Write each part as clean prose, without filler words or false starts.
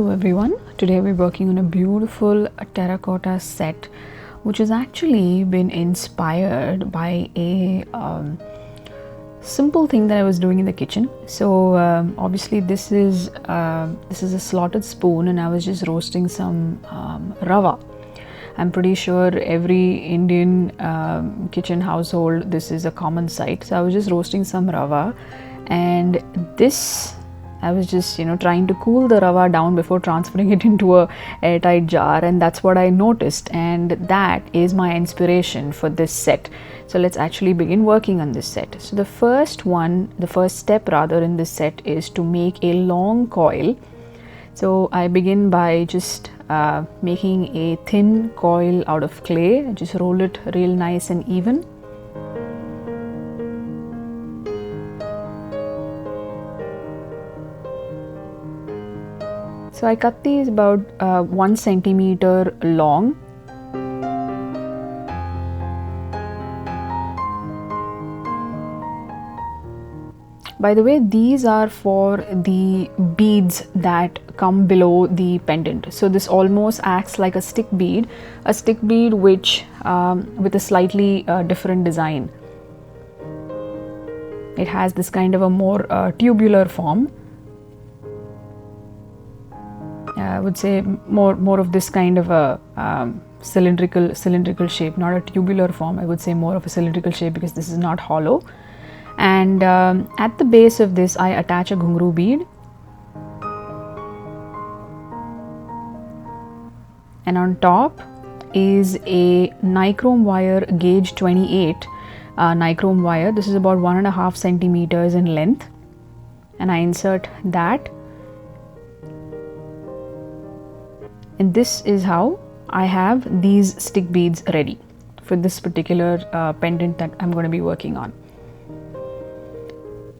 Hello everyone, today we're working on a beautiful terracotta set which has actually been inspired by a simple thing that I was doing in the kitchen. So obviously this is a slotted spoon and I was just roasting some rava. I'm pretty sure every Indian kitchen household this is a common sight. So I was just roasting some rava, and this I was just trying to cool the rava down before transferring it into a airtight jar, and that's what I noticed, and that is my inspiration for this set. So let's actually begin working on this set. So the first step rather in this set is to make a long coil. So I begin by just making a thin coil out of clay. I just roll it real nice and even. So I cut these about 1 centimeter long. By the way, these are for the beads that come below the pendant. So this almost acts like a stick bead which with a slightly different design. It has this kind of a more tubular form. I would say more of this kind of a cylindrical shape, not a tubular form. I would say more of a cylindrical shape because this is not hollow. And at the base of this I attach a ghungroo bead, and on top is a Nichrome wire, gauge 28 Nichrome wire. This is about 1.5 centimeters in length, and I insert that, and this is how I have these stick beads ready for this particular pendant that I'm going to be working on.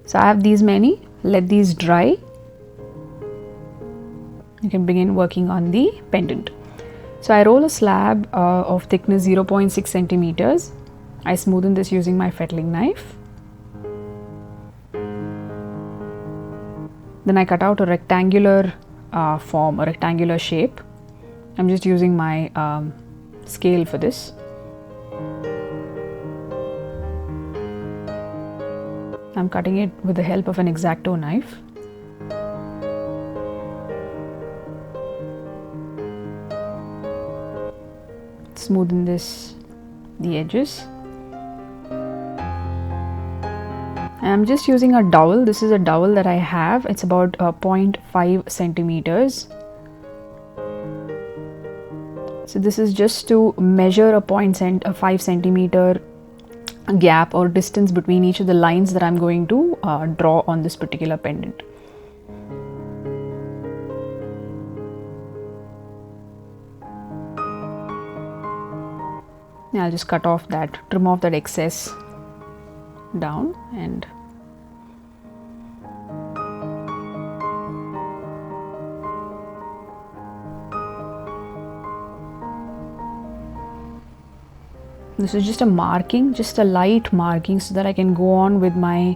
So I have these many. Let these dry. You can begin working on the pendant. So I roll a slab of thickness 0.6 centimeters. I smoothen this using my fettling knife. Then I cut out a rectangular form, a rectangular shape. I'm just using my scale for this. I'm cutting it with the help of an X-Acto knife. Smoothen the edges. And I'm just using a dowel. This is a dowel that I have. It's about 0.5 centimeters. So this is just to measure a 5 centimeter gap or distance between each of the lines that I'm going to draw on this particular pendant. Now I'll just trim off that excess down, and this is just a marking, just a light marking, so that I can go on with my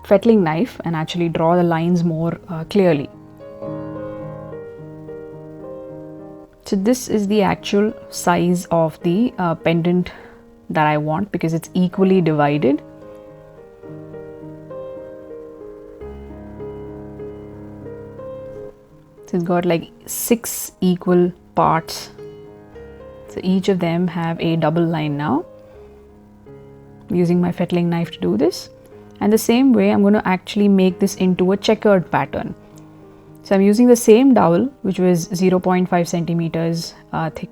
fettling knife and actually draw the lines more clearly. So this is the actual size of the pendant that I want, because it's equally divided. So it's got like 6 equal parts. So each of them have a double line now. I'm using my fettling knife to do this. And the same way I'm going to actually make this into a checkered pattern. So I'm using the same dowel, which was 0.5 centimeters thick.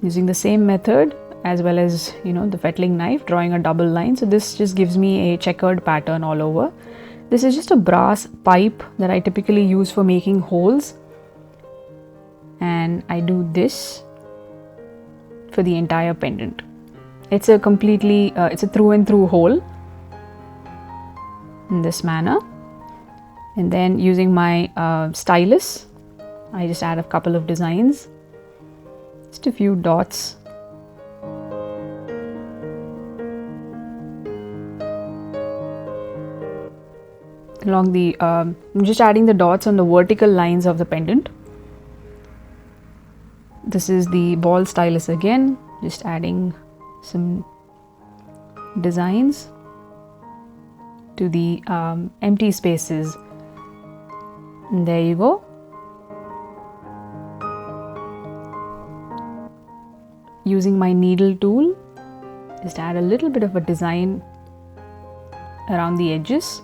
Using the same method as well as the fettling knife, drawing a double line. So this just gives me a checkered pattern all over. This is just a brass pipe that I typically use for making holes. And I do this for the entire pendant. It's a completely, it's a through and through hole in this manner. And then using my stylus, I just add a couple of designs, just a few dots. along the I'm just adding the dots on the vertical lines of the pendant. This is the ball stylus again, just adding some designs to the empty spaces. And there you go. Using my needle tool, just add a little bit of a design around the edges.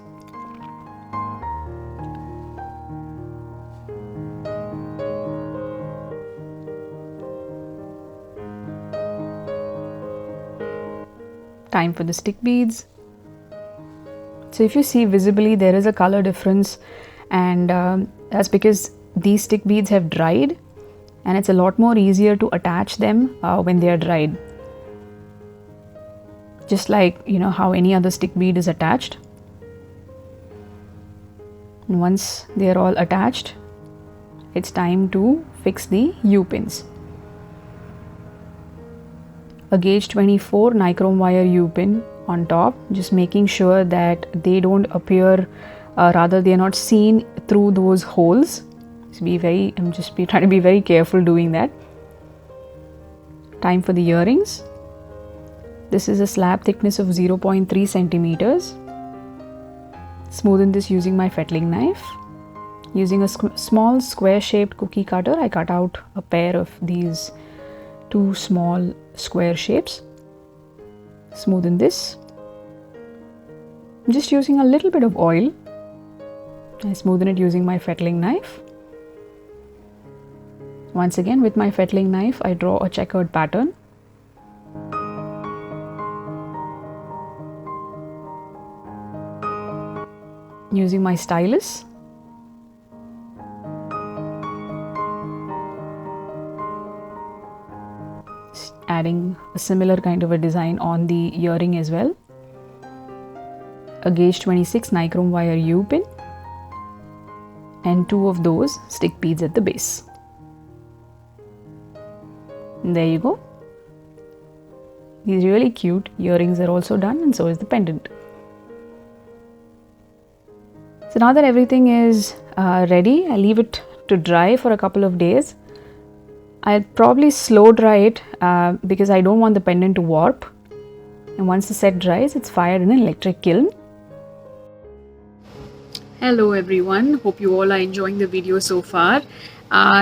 Time for the stick beads. So if you see visibly, there is a color difference, and that's because these stick beads have dried, and it's a lot more easier to attach them when they are dried. Just like, you know, how any other stick bead is attached. And once they are all attached, it's time to fix the U-pins. A gauge 24 Nichrome wire U-pin on top, just making sure that they don't appear, rather they are not seen through those holes. I'm just trying to be very careful doing that. Time for the earrings. This is a slab thickness of 0.3 centimeters. Smoothen this using my fettling knife. Using a small square shaped cookie cutter, I cut out a pair of these two small square shapes. Smoothen this. I'm just using a little bit of oil. I smoothen it using my fettling knife. Once again, with my fettling knife, I draw a checkered pattern. Using my stylus, adding a similar kind of a design on the earring as well. A gauge 26 Nichrome wire U-pin and two of those stick beads at the base. And there you go. These really cute earrings are also done, and so is the pendant. So now that everything is ready, I leave it to dry for a couple of days. I'll probably slow dry it because I don't want the pendant to warp. And once the set dries, it's fired in an electric kiln. Hello everyone, hope you all are enjoying the video so far.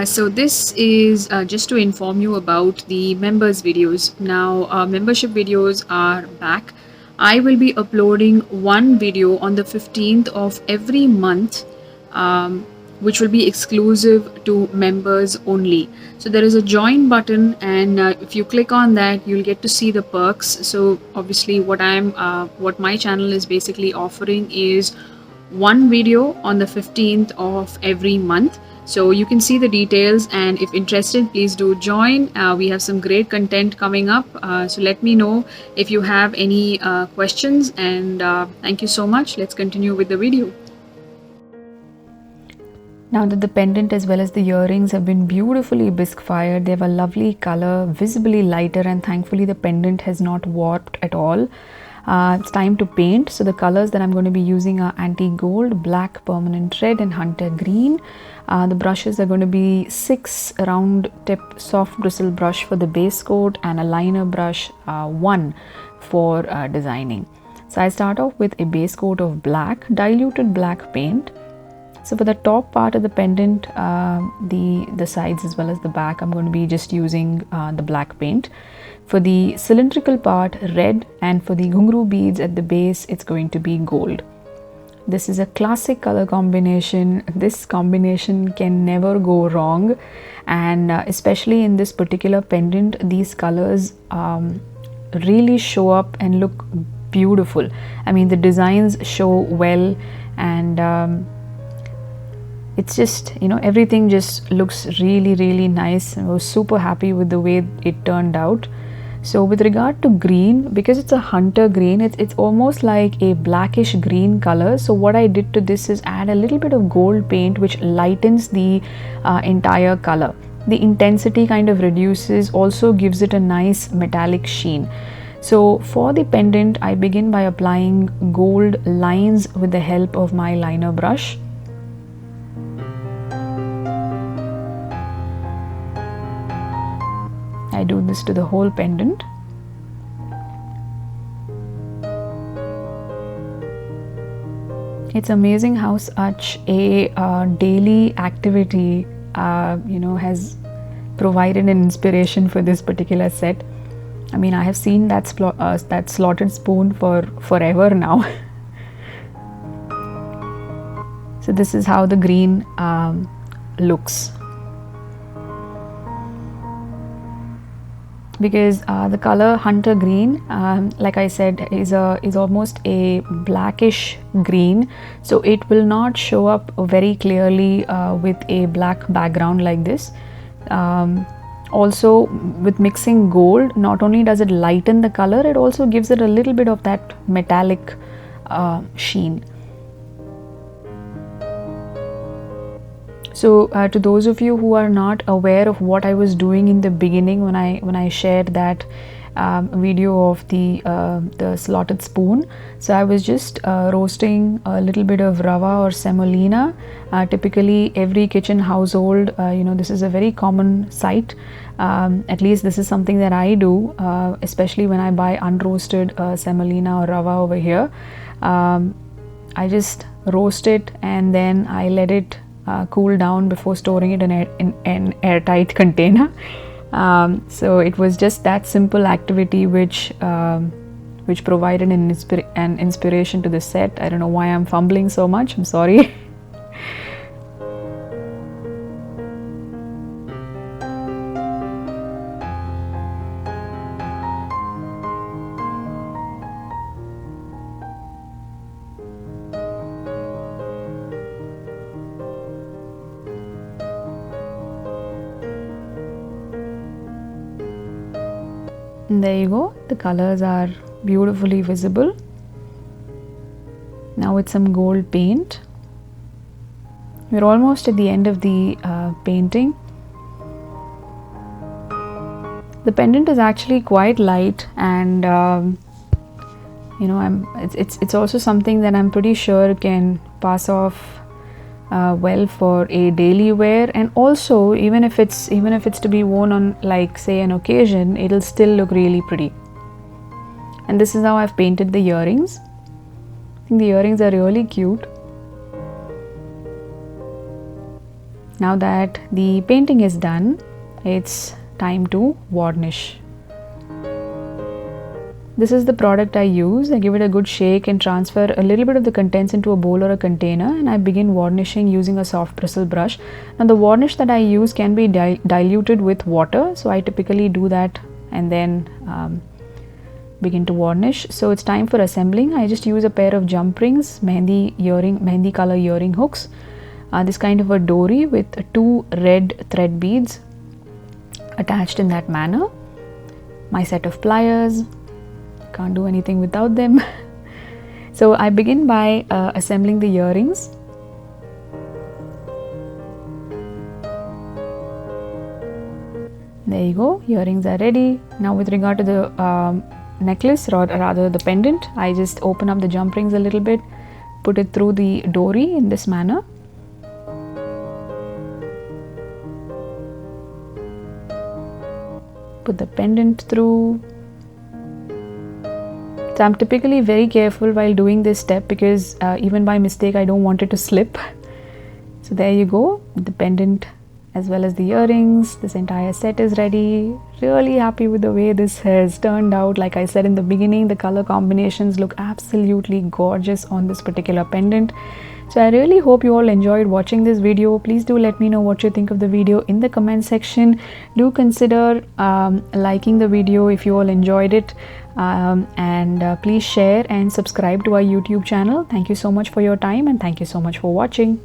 So this is just to inform you about the members videos. Now membership videos are back. I will be uploading one video on the 15th of every month, which will be exclusive to members only. So there is a join button, and if you click on that, you'll get to see the perks. So obviously what my channel is basically offering is one video on the 15th of every month. So you can see the details, and if interested, please do join. We have some great content coming up, so let me know if you have any questions, and thank you so much. Let's continue with the video. Now that the pendant as well as the earrings have been beautifully bisque fired, they have a lovely color, visibly lighter, and thankfully the pendant has not warped at all. It's time to paint. So the colors that I'm going to be using are antique gold, black permanent red, and hunter green. The brushes are going to be 6 round tip soft bristle brush for the base coat, and a liner brush 1 for designing. So I start off with a base coat of black, diluted black paint. So for the top part of the pendant, the sides as well as the back, I'm going to be just using the black paint. For the cylindrical part, red, and for the ghungroo beads at the base, it's going to be gold. This is a classic color combination. This combination can never go wrong, and especially in this particular pendant, these colors really show up and look beautiful. I mean, the designs show well, and it's just, you know, everything just looks really nice. I was super happy with the way it turned out. So with regard to green, because it's a hunter green, it's almost like a blackish green color. So what I did to this is add a little bit of gold paint, which lightens the entire color. The intensity kind of reduces, also gives it a nice metallic sheen. So for the pendant, I begin by applying gold lines with the help of my liner brush. I do this to the whole pendant. It's amazing how such a daily activity has provided an inspiration for this particular set. I mean, I have seen that slotted spoon for forever now. So this is how the green looks. Because the color hunter green, like I said, is almost a blackish green, so it will not show up very clearly with a black background like this. Also, with mixing gold, not only does it lighten the color, it also gives it a little bit of that metallic sheen. So to those of you who are not aware of what I was doing in the beginning when I shared that video of the slotted spoon, so I was just roasting a little bit of rava or semolina. Typically every kitchen household, this is a very common sight. At least this is something that I do, especially when I buy unroasted semolina or rava over here. I just roast it and then I let it cool down before storing it in an airtight container. So it was just that simple activity which provided an inspiration to the set. I don't know why I'm fumbling so much, I'm sorry. And there you go, the colors are beautifully visible. Now with some gold paint, we're almost at the end of the painting. The pendant is actually quite light, and it's also something that I'm pretty sure can pass off well for a daily wear, and also even if it's to be worn on, like, say, an occasion, it'll still look really pretty. And this is how I've painted the earrings. I think the earrings are really cute. Now that the painting is done, it's time to varnish. This is the product I use. I give it a good shake and transfer a little bit of the contents into a bowl or a container, and I begin varnishing using a soft bristle brush. Now the varnish that I use can be diluted with water, so I typically do that and then begin to varnish. So it's time for assembling. I just use a pair of jump rings, mehendi color earring hooks, this kind of a dory with 2 red thread beads attached in that manner, my set of pliers. Can't do anything without them. So I begin by assembling the earrings. There you go, earrings are ready. Now with regard to the necklace, or rather the pendant, I just open up the jump rings a little bit, put it through the dory in this manner. Put the pendant through. So I'm typically very careful while doing this step because even by mistake I don't want it to slip. So there you go, the pendant as well as the earrings. This entire set is ready. Really happy with the way this has turned out. Like I said in the beginning, the color combinations look absolutely gorgeous on this particular pendant. So I really hope you all enjoyed watching this video. Please do let me know what you think of the video in the comment section. Do consider liking the video if you all enjoyed it, and please share and subscribe to our YouTube channel. Thank you so much for your time, and thank you so much for watching.